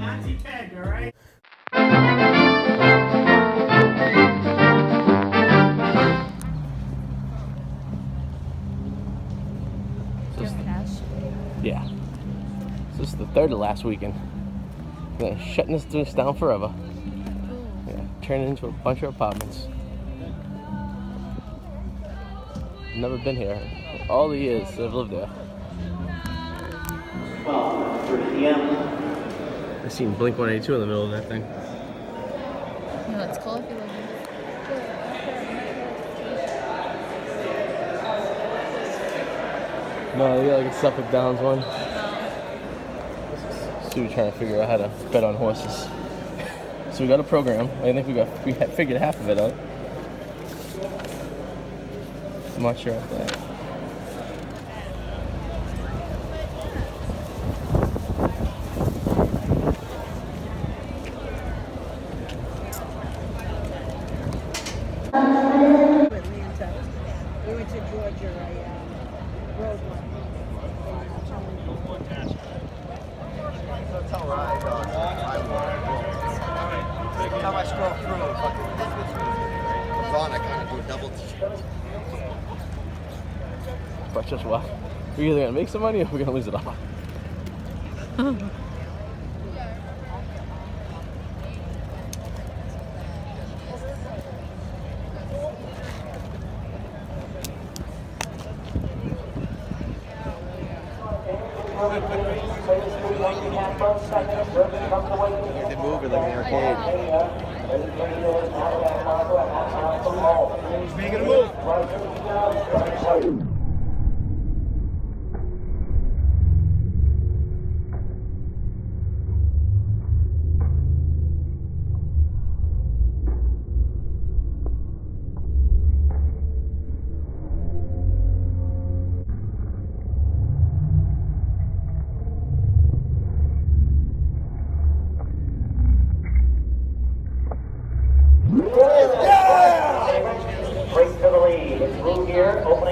Nazi keg, all right? Yeah. This is the third to last weekend. They're shutting this down forever. Yeah, turning into a bunch of apartments. Never been here. All the years I've lived there. Well, 3 p.m. I seen Blink 182 in the middle of that thing. No, it's cool if you live here. No, they got like a Suffolk Downs one. Sue trying to figure out how to bet on horses. So we got a program. I think we had figured half of it out. I'm not sure of that. We went to Georgia, road one. Every time I scroll through, it's on, I kind of do a double. But just what? We're either gonna make some money or we're gonna lose it all. They move it like an arcade. He's making a move.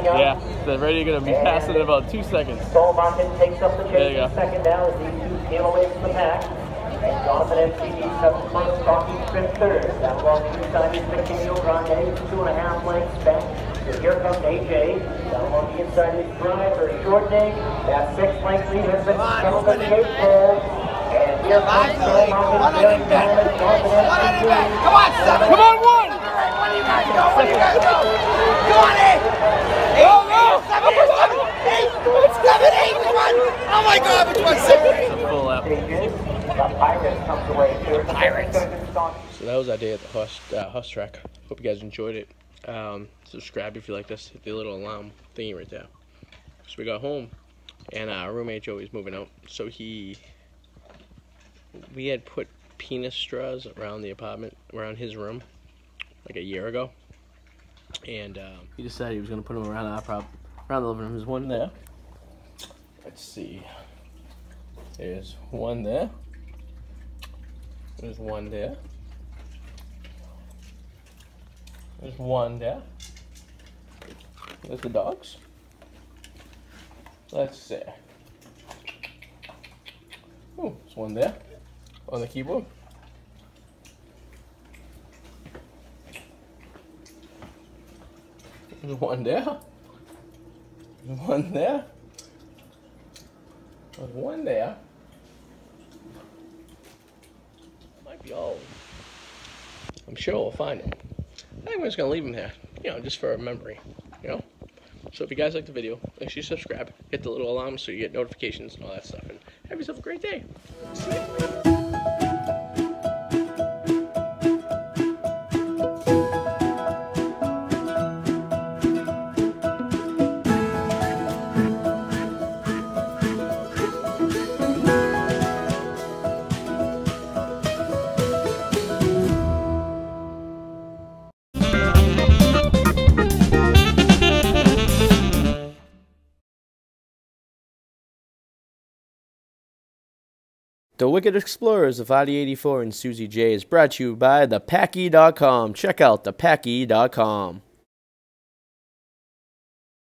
Yeah, they're ready to be passing in about 2 seconds. Martin takes up the There you chase go. second down as these two steal away from the pack. And Jonathan MCD comes first, Stocky Smith third. Down along the inside is McKinney Grande, 2.5 lengths back. So here comes AJ. Down along the inside is Driver shortening. That 6 length lead has been settled in Cape Coral. And here comes Jonathan MCD. Come on, seven. Come on, one! What do you guys go? What do you guys go? Come on, 8! 8, 7, 8, come on! Oh my God, which one's 7? It's a full out. Pirates comes away. Pirates. So that was our day at the horse track. Hope you guys enjoyed it. Subscribe if you like this. Hit the little alarm thingy right there. So we got home, and our roommate Joey's moving out. So we had put penis straws around the apartment, around his room, like a year ago. And he decided he was going to put them around around the living room. There's one there. Let's see. There's one there. There's one there. There's one there. There's the dogs. Let's see. Oh, there's one there on the keyboard. There's one there. There's one there. There's one there. Might be all. I'm sure we'll find it. I think we're just gonna leave them there, you know, just for a memory, you know. So if you guys like the video, make sure you subscribe, hit the little alarm so you get notifications and all that stuff, and have yourself a great day. The Wicked Explorers of Arty 84 and Suzi J is brought to you by thepacky.com. Check out thepacky.com.